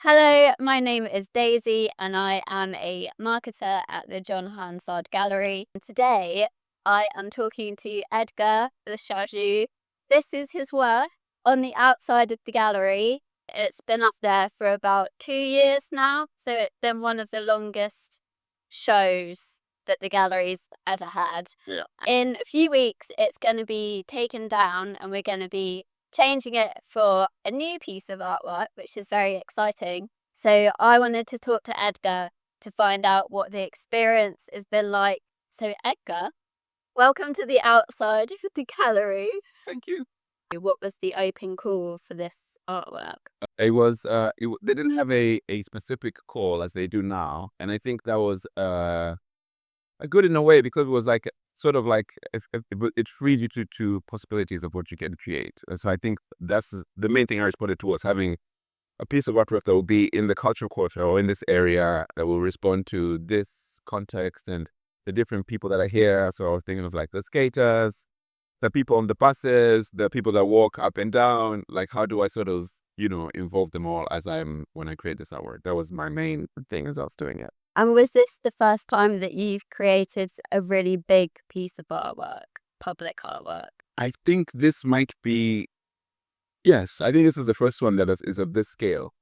Hello, my name is Daisy and I am a marketer at the Hansard Gallery. And today I am talking to Edgar Lushaju. This is his work on the outside of the gallery. It's been up there for about 2 years now, so it's been one of the longest shows that the gallery's ever had. Yeah. In a few weeks, it's going to be taken down and we're going to be changing it for a new piece of artwork, which is very exciting. So I wanted to talk to Edgar to find out what the experience has been like. So Edgar, welcome to the outside of the gallery. Thank you. What was the open call for this artwork? It was they didn't have a specific call as they do now, and I think that was a good in a way because it was like sort of like if it freed you to possibilities of what you can create. And so I think that's the main thing I responded to, was having a piece of artwork that will be in the cultural quarter or in this area that will respond to this context and the different people that are here. So I was thinking of like the skaters, the people on the buses, the people that walk up and down. Like, how do I sort of, involve them all when I create this artwork? That was my main thing as I was doing it. And was this the first time that you've created a really big piece of artwork, public artwork? I think this might be, yes, I think this is the first one that is of this scale,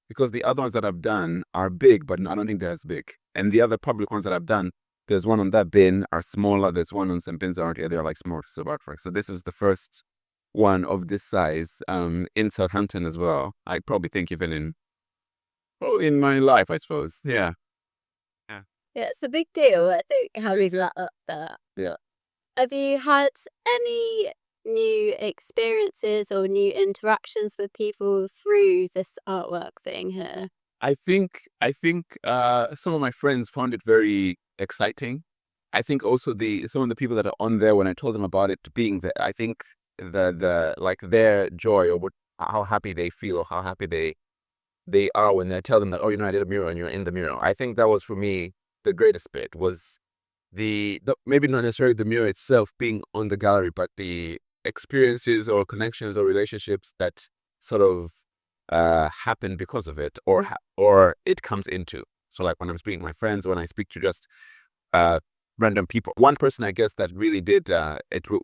because the other ones that I've done are big, but I don't think they're as big. And the other public ones that I've done, there's one on that bin are smaller. There's one on some bins that aren't here. They're like small pieces of artwork. So this is the first one of this size in Southampton as well. I probably think even in my life, I suppose. Yeah. Yeah, it's a big deal. I think having that up there. Yeah. Have you had any new experiences or new interactions with people through this artwork thing here? I think some of my friends found it very exciting. I think also some of the people that are on there, when I told them about it being there, I think the like their joy or how happy they feel or how happy they are when I tell them that, oh, I did a mural and you're in the mural. I think that was for me the greatest bit, was the maybe not necessarily the mural itself being on the gallery, but the experiences or connections or relationships that sort of happen because of it, or it comes into. So like when I'm speaking to my friends, when I speak to just random people. One person I guess that really did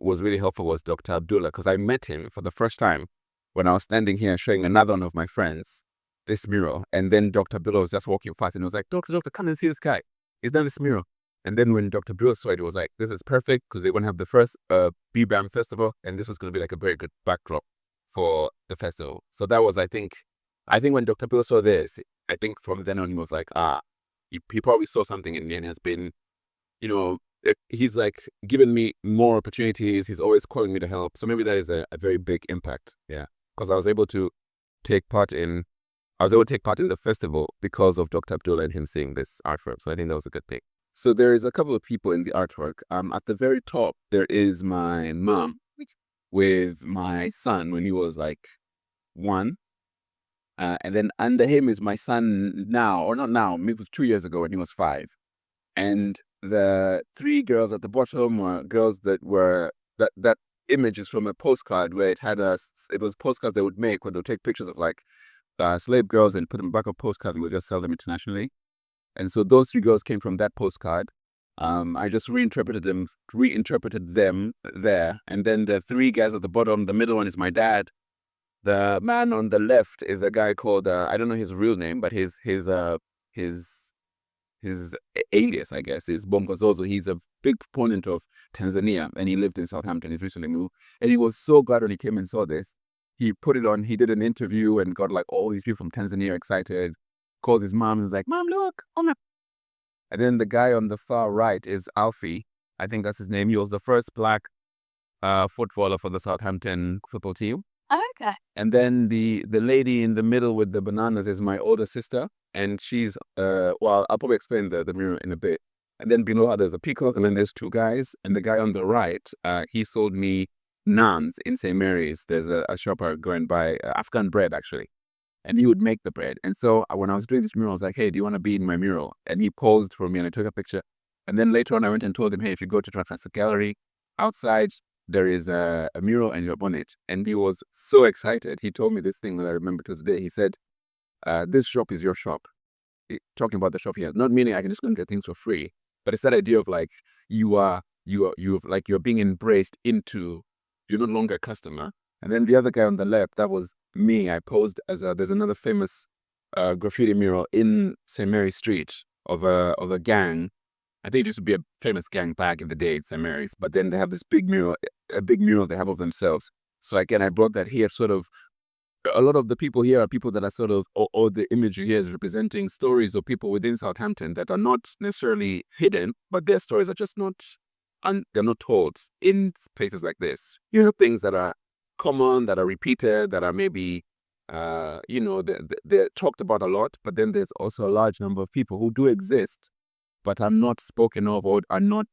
was really helpful was Dr. Abdullah, because I met him for the first time when I was standing here showing another one of my friends this mural, and then Dr. Abdullah was just walking past and was like, doctor, come and see this guy. He's done this mural. And then when Dr. Abdullah saw it, it was like, this is perfect, because they want to have the first BBAM festival, and this was going to be like a very good backdrop for the festival. So that was, I think when Dr. Abdullah saw this, I think from then on he was like, he probably saw something in me and has been, he's like given me more opportunities. He's always calling me to help. So maybe that is a very big impact. Yeah. Because I was able to take part in the festival because of Dr. Abdullah and him seeing this artwork. So I think that was a good thing. So there is a couple of people in the artwork. At the very top, there is my mom with my son when he was like 1. And then under him is my son now, or not now, maybe it was 2 years ago when he was 5. And the 3 girls at the bottom were girls that image is from a postcard where it was postcards they would make where they would take pictures of like slave girls and put them back on postcards and would just sell them internationally. And so those 3 girls came from that postcard. I just reinterpreted them there. And then the 3 guys at the bottom, the middle one is my dad. The man on the left is a guy called I don't know his real name, but his alias, I guess, is Bongo Zozo. He's a big proponent of Tanzania, and he lived in Southampton. He's recently moved, and he was so glad when he came and saw this. He put it on. He did an interview and got like all these people from Tanzania excited. Called his mom and was like, "Mom, look, oh my!" And then the guy on the far right is Alfie. I think that's his name. He was the first black footballer for the Southampton football team. Oh, okay. And then the lady in the middle with the bananas is my older sister, and she's well, I'll probably explain the mural in a bit. And then below her there's a peacock, and then there's 2 guys, and the guy on the right, he sold me naans in St. Mary's. There's a shopper going by Afghan bread actually, and he would make the bread. And so when I was doing this mural, I was like, hey, do you want to be in my mural? And he posed for me, and I took a picture. And then later on I went and told him, hey, if you go to Hansard Gallery, outside there is a mural and you're on it. And he was so excited. He told me this thing that I remember to this day. He said, this shop is your shop. Talking about the shop here, not meaning I can just go and get things for free, but it's that idea of like you're being embraced into, you're no longer a customer. And then the other guy on the left, that was me. I posed as there's another famous graffiti mural in St. Mary's Street of a gang. I think it used to be a famous gang back in the day in St. Mary's, but then they have this big mural they have of themselves. So again, I brought that here. Sort of, a lot of the people here are people that are sort of, or the imagery here is representing stories of people within Southampton that are not necessarily hidden, but their stories are just not, they're not told. In places like this, you have things that are common, that are repeated, that are maybe, they're talked about a lot, but then there's also a large number of people who do exist, but are not spoken of or are not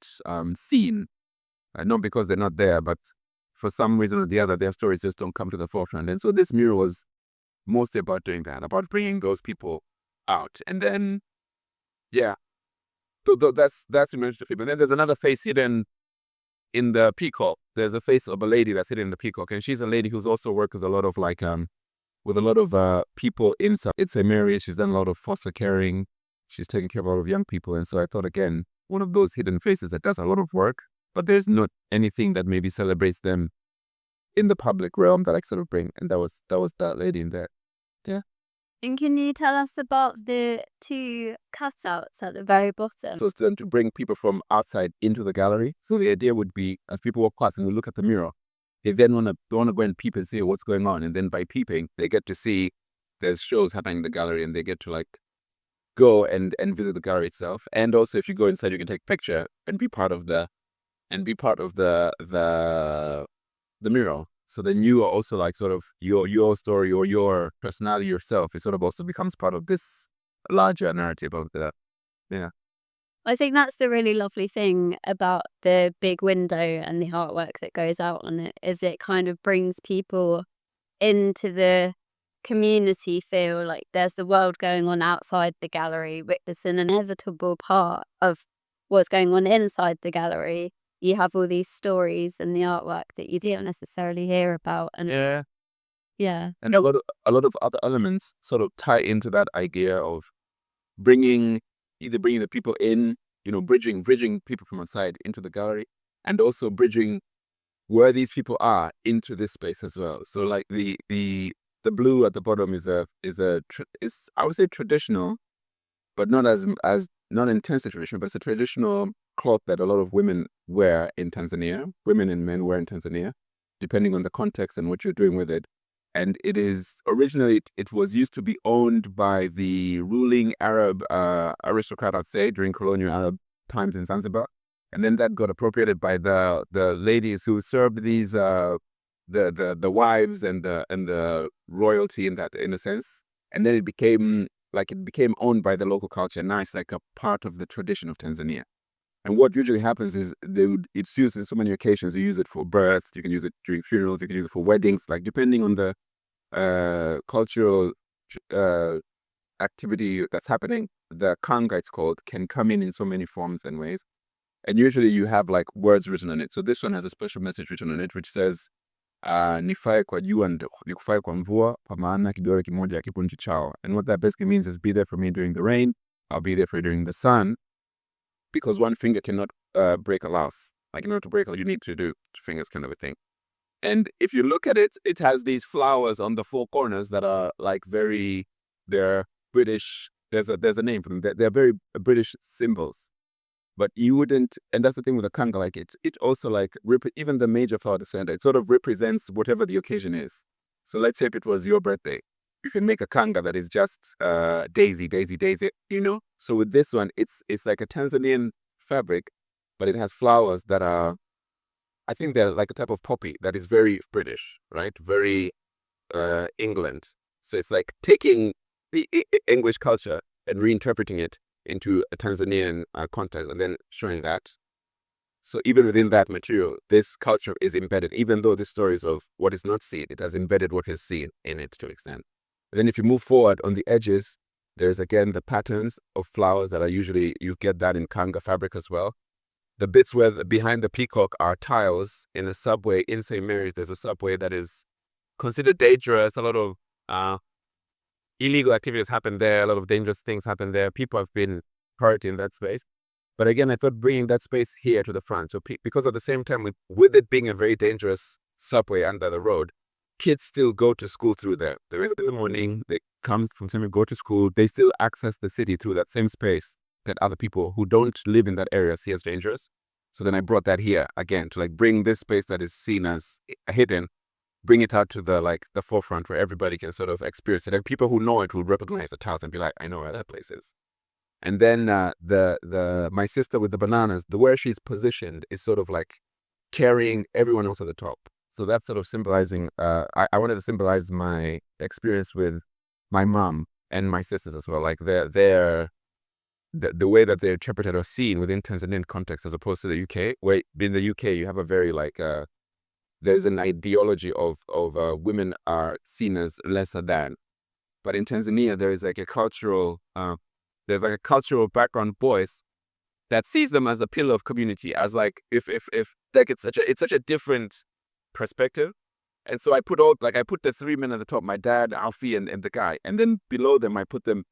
seen. Not because they're not there, but for some reason or the other, their stories just don't come to the forefront. And so this mural was mostly about doing that, about bringing those people out. And then, yeah, that's image to people. And then there's another face hidden in the peacock. There's a face of a lady that's hidden in the peacock, and she's a lady who's also worked with a lot of people in St. Mary's. She's done a lot of foster caring. She's taking care of a lot of young people. And so I thought, again, one of those hidden faces that does a lot of work, but there's not anything that maybe celebrates them in the public realm that I sort of bring. And that was that lady in there. Yeah. And can you tell us about the two cutouts at the very bottom? So it's done to bring people from outside into the gallery. So the idea would be, as people walk past and we look at the mural, they then want to go and peep and see what's going on. And then by peeping, they get to see there's shows happening in the gallery, and they get to like go and visit the gallery itself. And also, if you go inside, you can take a picture and be part of the mural. So then you are also like sort of your story or your personality yourself. It sort of also becomes part of this larger narrative of the, yeah. I think that's the really lovely thing about the big window and the artwork that goes out on it, is it kind of brings people into the community feel. Like there's the world going on outside the gallery, which is an inevitable part of what's going on inside the gallery. You have all these stories and the artwork that you don't necessarily hear about. And yeah. And a lot of other elements sort of tie into that idea of bringing the people in, bridging people from outside into the gallery, and also bridging where these people are into this space as well. So like the blue at the bottom is I would say traditional, but not as not intensely traditional, but it's a traditional cloth that a lot of women wear in Tanzania. Women and men wear in Tanzania, depending on the context and what you're doing with it. And it is originally, it was used to be owned by the ruling Arab aristocrat, I'd say, during colonial Arab times in Zanzibar. And then that got appropriated by the ladies who served these the wives and the royalty in a sense. And then it became owned by the local culture. Now it's like a part of the tradition of Tanzania. And what usually happens is it's used in so many occasions. You use it for births, you can use it during funerals, you can use it for weddings, like depending on the cultural activity that's happening. The kanga, it's called, can come in so many forms and ways. And usually you have like words written on it. So this one has a special message written on it, which says, nifae kwa jua nikufae kwa mvua, kwa maana kidole kimoja hakipo nchi chao. And what that basically means is, be there for me during the rain, I'll be there for you during the sun, because one finger cannot break a louse. Like in order to break you need to do two fingers kind of a thing. And if you look at it, it has these flowers on the four corners that are like they're British. There's a name for them. They're very British symbols. But you wouldn't, and that's the thing with the kanga, like it also like, even the major flower at the center, it sort of represents whatever the occasion is. So let's say if it was your birthday, you can make a kanga that is just daisy, So with this one, it's like a Tanzanian fabric, but it has flowers that are, I think they're like a type of poppy that is very British, right? Very England. So it's like taking the English culture and reinterpreting it into a Tanzanian context and then showing that. So even within that material, this culture is embedded, even though the stories of what is not seen, it has embedded what is seen in it to an extent. Then if you move forward on the edges, there's again the patterns of flowers that are usually, you get that in kanga fabric as well. The bits where behind the peacock are tiles in the subway in St. Mary's. There's a subway that is considered dangerous. A lot of illegal activities happen there, a lot of dangerous things happen there. People have been hurt in that space. But again, I thought bringing that space here to the front. So because at the same time, with it being a very dangerous subway under the road, kids still go to school through there. They wake up in the morning, they come from somewhere, go to school. They still access the city through that same space that other people who don't live in that area see as dangerous. So then I brought that here again to like bring this space that is seen as hidden, bring it out to the forefront where everybody can sort of experience it. And people who know it will recognize the tiles and be like, I know where that place is. And then my sister with the bananas, the where she's positioned is sort of like carrying everyone else at the top. So that's sort of symbolizing, I wanted to symbolize my experience with my mom and my sisters as well. Like the way that they're interpreted or seen within Tanzanian context as opposed to the UK, where in the UK you have a very there's an ideology of women are seen as lesser than. But in Tanzania, there is like a cultural, there's like a cultural background voice that sees them as a pillar of community, as like if like it's such a different perspective. And so I put the three men at the top, my dad, Alfie, and the guy. And then below them, I put them,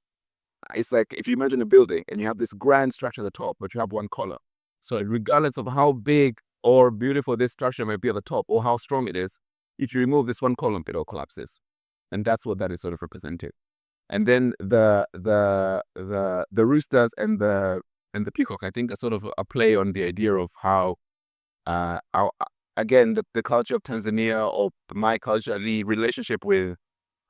it's like if you imagine a building and you have this grand structure at the top, but you have one column. So regardless of how big or beautiful this structure may be at the top or how strong it is, if you remove this one column, it all collapses. And that's what that is sort of represented. And then the roosters and the peacock, I think, are sort of a play on the idea of how again, the culture of Tanzania or my culture, the relationship with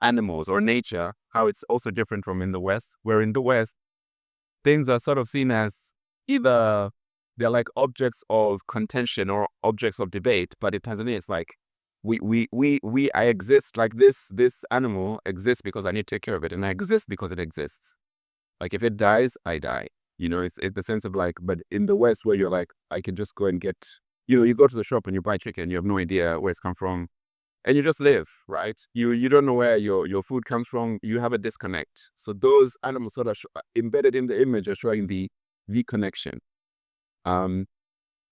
animals or nature, how it's also different from in the West, where in the West, things are sort of seen as either they're like objects of contention or objects of debate, but in Tanzania, it's like, I exist, like this animal exists because I need to take care of it, and I exist because it exists. Like if it dies, I die. It's the sense of like, but in the West where you're like, I can just go and get, you go to the shop and you buy chicken, you have no idea where it's come from, and you just live, right? You don't know where your food comes from. You have a disconnect. So those animals sort of embedded in the image are showing the connection.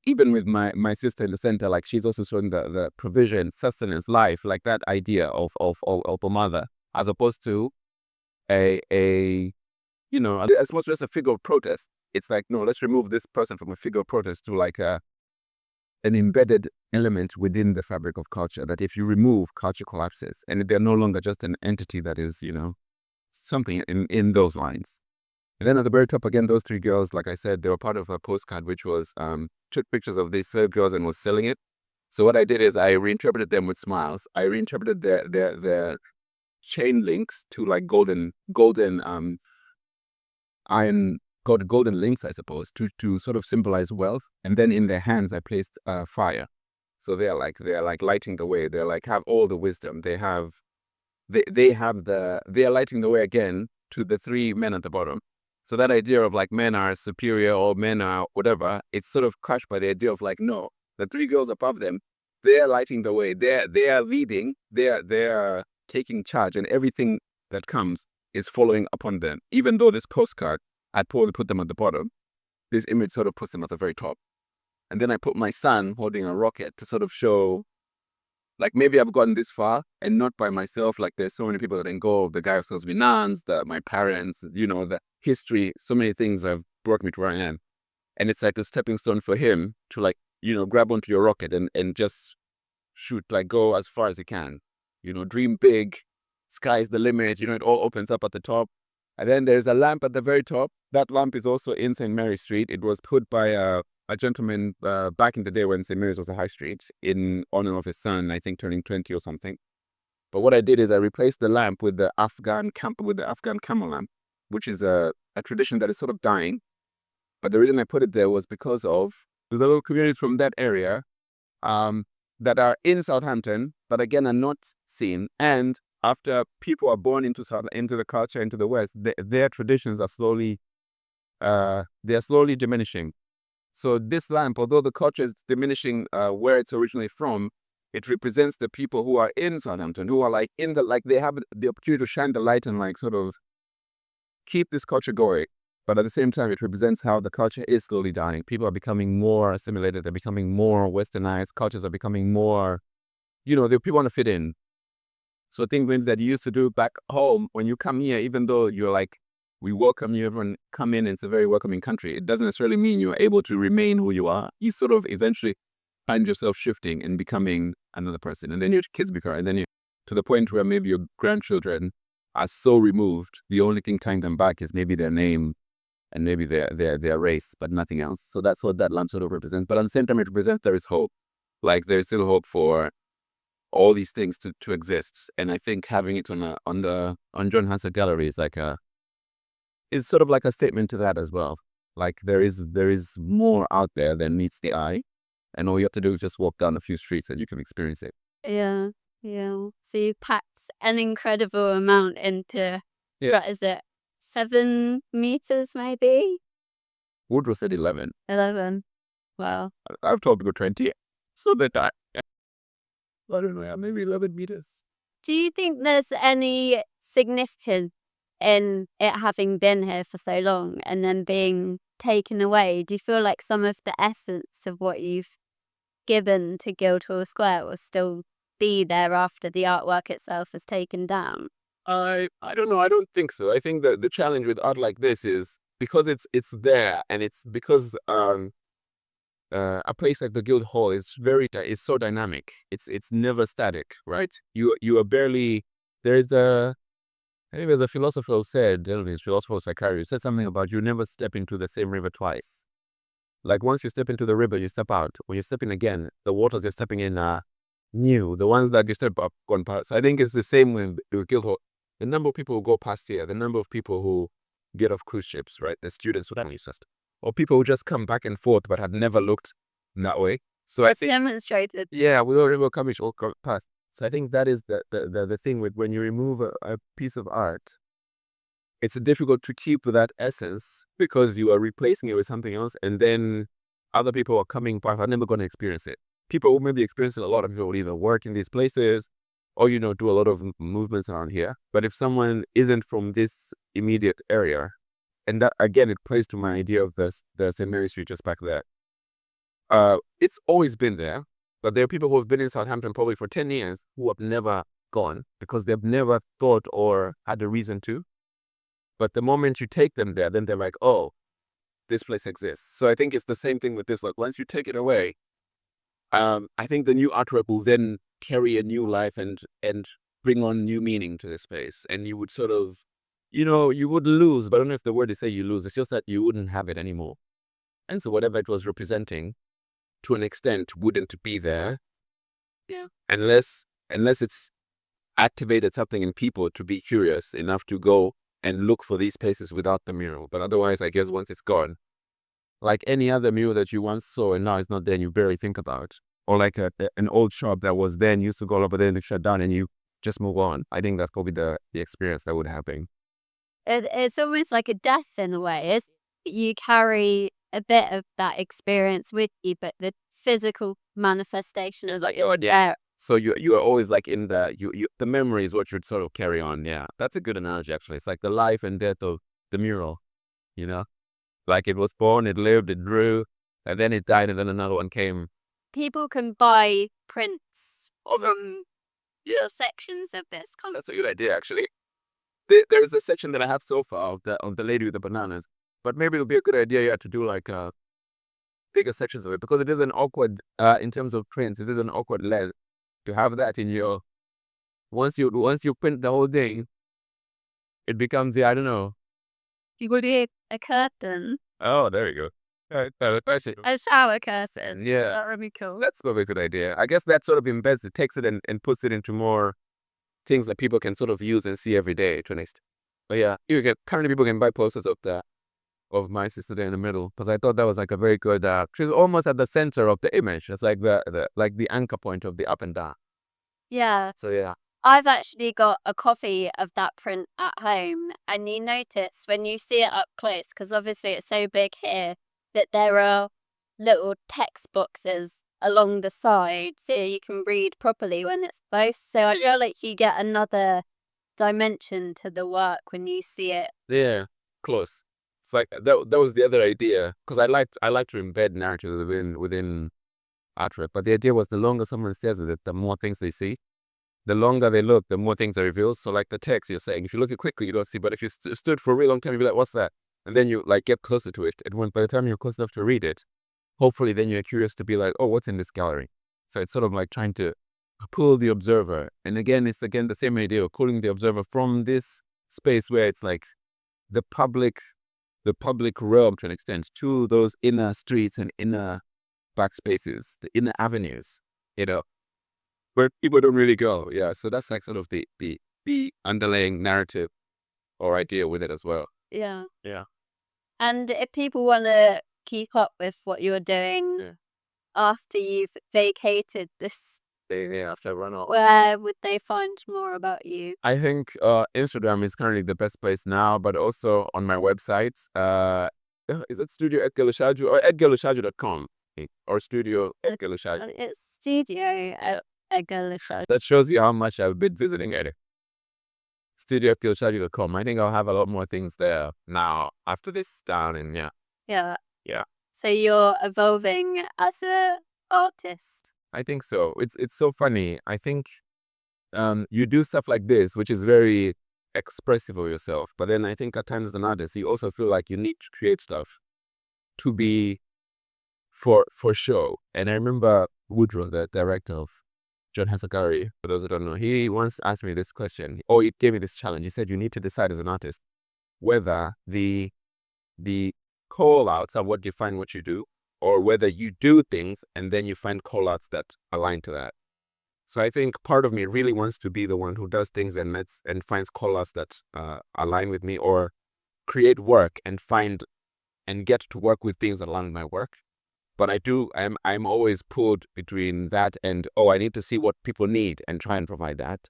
Even with my sister in the center, like she's also showing the provision, sustenance, life, like that idea of a mother, as opposed to as much as a figure of protest. It's like, no, let's remove this person from a figure of protest to like an embedded element within the fabric of culture, that if you remove, culture collapses, and they're no longer just an entity that is, something in those lines. And then at the very top, again, those three girls, like I said, they were part of a postcard, which was, took pictures of these slave girls and was selling it. So what I did is I reinterpreted them with smiles. I reinterpreted their chain links to like golden links, I suppose, to sort of symbolize wealth. And then in their hands, I placed fire. So they're like lighting the way. They're like have all the wisdom. They are lighting the way again to the three men at the bottom. So that idea of like men are superior or men are whatever, it's sort of crushed by the idea of like, no, the three girls above them, they're lighting the way. They are leading. They are taking charge, and everything that comes is following upon them. Even though this postcard, I'd probably put them at the bottom, this image sort of puts them at the very top. And then I put my son holding a rocket to sort of show, like, maybe I've gotten this far and not by myself. Like there's so many people that didn't go. The guy who sells me nuns, my parents, the history, so many things have brought me to where I am. And it's like a stepping stone for him to like, grab onto your rocket and just shoot, like go as far as you can. Dream big, sky's the limit, it all opens up at the top. And then there's a lamp at the very top. That lamp is also in St. Mary Street. It was put by a gentleman back in the day when St. Mary's was a high street in honor of his son, I think turning 20 or something. But what I did is I replaced the lamp with the Afghan camel lamp, which is a tradition that is sort of dying. But the reason I put it there was because of the little communities from that area that are in Southampton, but again are not seen. And after people are born into the culture, into the West, their traditions are slowly diminishing. So this lamp, although the culture is diminishing where it's originally from, it represents the people who are in Southampton, who are like they have the opportunity to shine the light and like sort of keep this culture going. But at the same time, it represents how the culture is slowly dying. People are becoming more assimilated. They're becoming more westernized. Cultures are becoming more, people want to fit in. So things that you used to do back home, when you come here, even though you're like, we welcome you, everyone come in, and it's a very welcoming country, it doesn't necessarily mean you're able to remain who you are. You sort of eventually find yourself shifting and becoming another person. And then your kids become, and then you, to the point where maybe your grandchildren are so removed, the only thing tying them back is maybe their name and maybe their race, but nothing else. So that's what that lamp sort of represents. But at the same time, it represents there is hope. Like there's still hope for all these things to exist. And I think having it on John Hansard Gallery is like is sort of like a statement to that as well. Like there is more out there than meets the eye, and all you have to do is just walk down a few streets and you can experience it. Yeah, yeah. So you packed an incredible amount into, what is it, 7 meters maybe? Woodrow said 11. 11. Wow. I've told people 20. So that I don't know, yeah, maybe 11 meters. Do you think there's any significance in it having been here for so long and then being taken away? Do you feel like some of the essence of what you've given to Guildhall Square will still be there after the artwork itself is taken down? I don't know. I don't think so. I think that the challenge with art like this is because it's there, and it's because a place like the Guildhall is it's so dynamic. It's never static, right? You are barely. There's a I think there's a philosopher who said, I don't know, his philosopher or psychiatrist said something about you never step into the same river twice. Like once you step into the river, you step out. When you step in again, the waters you're stepping in are new. The ones that you step up gone past. I think it's the same with Guildhall. The number of people who go past here, the number of people who get off cruise ships, right? The students who just, or people who just come back and forth but had never looked that way. So I think Demonstrated. yeah, we already will come all past. So I think that is the thing with when you remove a piece of art, it's difficult to keep that essence because you are replacing it with something else, and then other people are coming past are never going to experience it. People who maybe experience it, a lot of people will either work in these places or, do a lot of movements around here. But if someone isn't from this immediate area, and that, again, it plays to my idea of the St. Mary Street just back there. It's always been there, but there are people who have been in Southampton probably for 10 years who have never gone because they've never thought or had a reason to. But the moment you take them there, then they're like, oh, this place exists. So I think it's the same thing with this. Like once you take it away, I think the new artwork will then carry a new life and bring on new meaning to the space. And you would sort of, you would lose, but I don't know if the word is say you lose. It's just that you wouldn't have it anymore. And so whatever it was representing, to an extent, wouldn't be there. Yeah. Unless it's activated something in people to be curious enough to go and look for these spaces without the mural. But otherwise, I guess once it's gone, like any other mural that you once saw and now it's not there and you barely think about, or like an old shop that was then used to go over there and shut down and you just move on. I think that's probably the experience that would happen. It's almost like a death in a way. You carry a bit of that experience with you, but the physical manifestation is like you're there. So you are always like in the memory is what you'd sort of carry on. Yeah, that's a good analogy actually. It's like the life and death of the mural, like it was born, it lived, it grew, and then it died, and then another one came. People can buy prints of sections of this. That's a good idea actually. There's a section that I have so far of the lady with the bananas, but maybe it'll be a good idea to do like bigger sections of it because it is an awkward in terms of prints. It is an awkward lead to have that in your. Once you print the whole thing, it becomes I don't know. You could do a curtain. Oh, there you go. A shower curtain. Yeah, that would be cool. That's probably a good idea. I guess that sort of embeds it, takes it and puts it into more things that people can sort of use and see every day to an extent. But yeah, currently people can buy posters of my sister there in the middle because I thought that was like a very good. She's almost at the center of the image. It's like the anchor point of the up and down. Yeah. So yeah. I've actually got a copy of that print at home, and you notice when you see it up close, because obviously it's so big here, that there are little text boxes along the side so you can read properly when it's close. So I feel like you get another dimension to the work when you see it. Yeah, close. It's like that was the other idea because I like to embed narrative within artwork, but the idea was the longer someone stares at it, the more things they see. the longer they look, the more things are revealed. So like the text you're saying, if you look at quickly, you don't see. But if you stood for a really long time, you'll be like, what's that? And then you like get closer to it. And when by the time you're close enough to read it, hopefully then you're curious to be like, oh, what's in this gallery? So it's sort of like trying to pull the observer. And again, it's again the same idea of pulling the observer from this space where it's like the public realm to an extent, to those inner streets and inner back spaces, the inner avenues, where people don't really go. Yeah. So that's like sort of the underlying narrative or idea with it as well. Yeah. Yeah. And if people want to keep up with what you're doing after you've vacated this, After I run off. where would they find more about you? I think Instagram is currently the best place now, but also on my website. Is it Studio Edgar Lushaju or edgarlushaju.com or Studio Edgar Lushaju? It's Studio Edgar Lushaju. That shows you how much I've been visiting it. Studio edgarlushaju.com. I think I'll have a lot more things there now after this down, and yeah. Yeah. So you're evolving as an artist. I think so. It's so funny. I think you do stuff like this, which is very expressive of yourself. But then I think at times as an artist, you also feel like you need to create stuff to be for show. And I remember Woodrow, the director of Hansard Gallery, for those who don't know, he once asked me this question, or he gave me this challenge. He said, you need to decide as an artist whether the call outs are what define what you do, or whether you do things and then you find call outs that align to that. So I think part of me really wants to be the one who does things and finds call outs that align with me, or create work and find and get to work with things that align with my work. But I'm always pulled between that and, oh, I need to see what people need and try and provide that.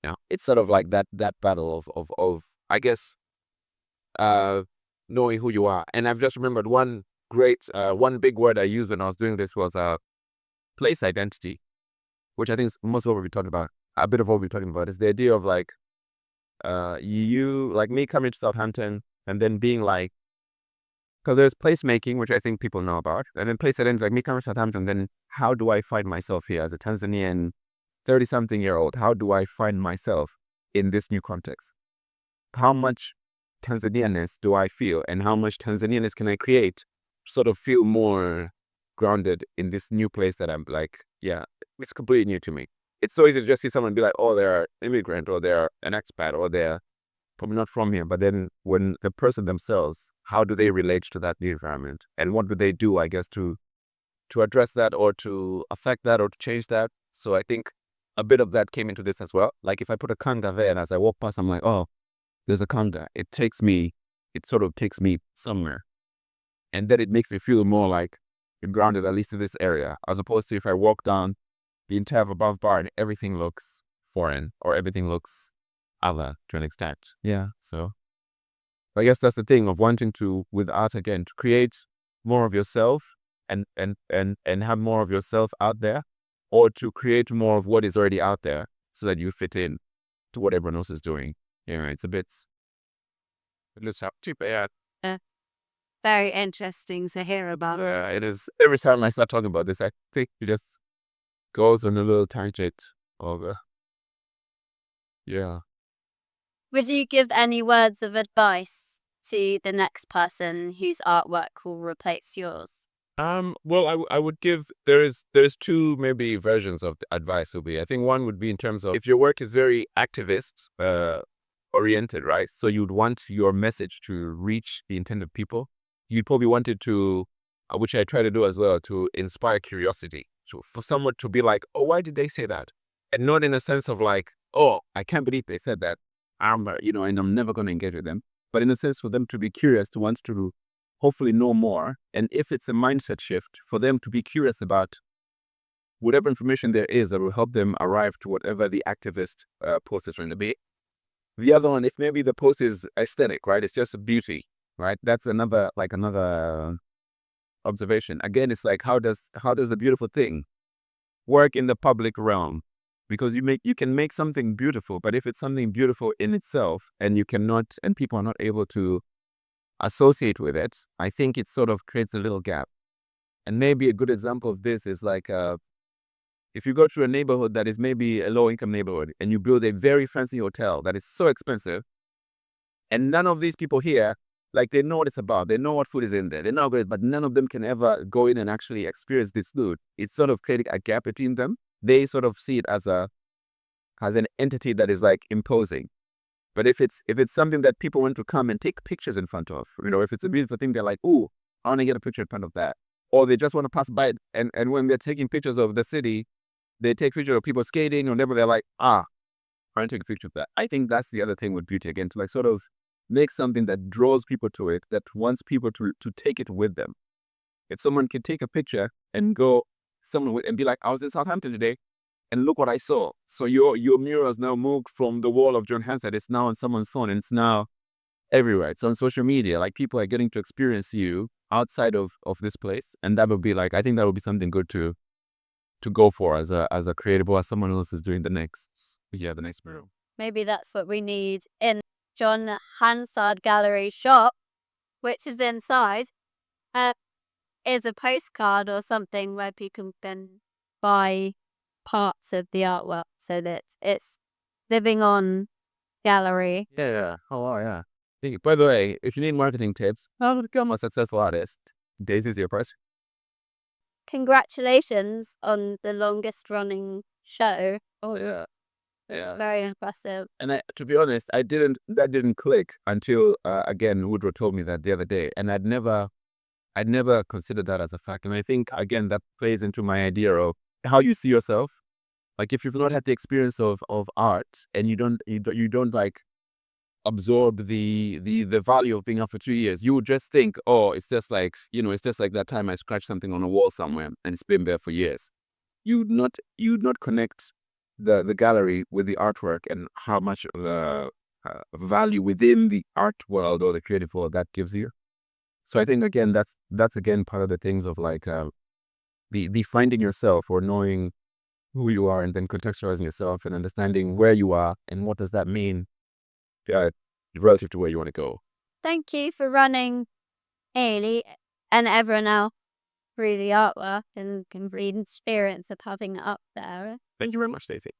Yeah, it's sort of like that battle of I guess knowing who you are. And I've just remembered one big word I used when I was doing this was place identity, which I think is most of what we're talking about. A bit of what we're talking about is the idea of like you, like me coming to Southampton and then being like, because there's placemaking, which I think people know about, and then place identity, like me coming to Southampton, then how do I find myself here as a Tanzanian 30-something-year-old? How do I find myself in this new context? How much Tanzanianness do I feel, and how much Tanzanianness can I create, sort of feel more grounded in this new place that I'm like, yeah, it's completely new to me. It's so easy to just see someone and be like, oh, they're an immigrant, or they're an expat, or they're probably not from here. But then when the person themselves, how do they relate to that new environment? And what do they do, I guess, to address that, or to affect that, or to change that? So I think a bit of that came into this as well. Like if I put a kanda there and as I walk past, I'm like, oh, there's a kanda. It sort of takes me somewhere. And then it makes me feel more like grounded, at least in this area, as opposed to if I walk down the entire above bar and everything looks foreign, or everything looks other to an extent. Yeah. So I guess that's the thing of wanting to, with art again, to create more of yourself and have more of yourself out there, or to create more of what is already out there so that you fit in to what everyone else is doing. Yeah, it's a bit. Let's have to bad. Very interesting to hear about. Yeah, it is. Every time I start talking about this, I think it just goes on a little tangent of yeah. Would you give any words of advice to the next person whose artwork will replace yours? Well, I would give, there's two maybe versions of the advice would be. I think one would be in terms of if your work is very activist oriented, right? So you'd want your message to reach the intended people. You'd probably want it to, which I try to do as well, to inspire curiosity. So for someone to be like, oh, why did they say that? And not in a sense of like, oh, I can't believe they said that. And I'm never going to engage with them. But in a sense for them to be curious, to want to hopefully know more. And if it's a mindset shift, for them to be curious about whatever information there is that will help them arrive to whatever the activist post is trying to be. The other one, if maybe the post is aesthetic, right? It's just beauty, right? That's another observation. Again, it's like, how does the beautiful thing work in the public realm? Because you can make something beautiful, but if it's something beautiful in itself and people are not able to associate with it, I think it sort of creates a little gap. And maybe a good example of this is like if you go to a neighborhood that is maybe a low-income neighborhood and you build a very fancy hotel that is so expensive, and none of these people here, like, they know what it's about. They know what food is in there. They know good, but none of them can ever go in and actually experience this food. It's sort of creating a gap between them. They sort of see it as an entity that is like imposing. But if it's something that people want to come and take pictures in front of, if it's a beautiful thing, they're like, "Ooh, I want to get a picture in front of that." Or they just want to pass by it, and when they're taking pictures of the city, they take pictures of people skating or whatever. They're like, I want to take a picture of that. I think that's the other thing with beauty again, to like sort of make something that draws people to it, that wants people to take it with them. If someone can take a picture and go and be like, "I was in Southampton today, and look what I saw." So your mural has now moved from the wall of John Hansard. It's now on someone's phone, and it's now everywhere. It's on social media. Like, people are getting to experience you outside of this place, and that would be like, I think that would be something good to go for as a creative, or as someone else is doing the next mural. Maybe that's what we need in John Hansard Gallery shop, which is inside, is a postcard or something where people can buy parts of the artwork so that it's living on gallery. Yeah. Oh, wow, yeah. By the way, if you need marketing tips, how to become a successful artist, Daisy's your person. Congratulations on the longest running show. Oh, yeah. Yeah. Very impressive. And to be honest, that didn't click until, again, Woodrow told me that the other day. And I'd never considered that as a fact. And I think, again, that plays into my idea of how you see yourself. Like, if you've not had the experience of art, and you don't like absorb the value of being out for 2 years, you would just think, oh, it's just like, it's just like that time I scratched something on a wall somewhere and it's been there for years. You'd not connect the gallery with the artwork, and how much value within the art world or the creative world that gives you. So I think, again, that's again part of the things of like the finding yourself, or knowing who you are, and then contextualizing yourself and understanding where you are and what does that mean relative to where you want to go. Thank you for running Ailey and everyone else through the artwork and the experience of having it up there. Thank you very much, Stacey.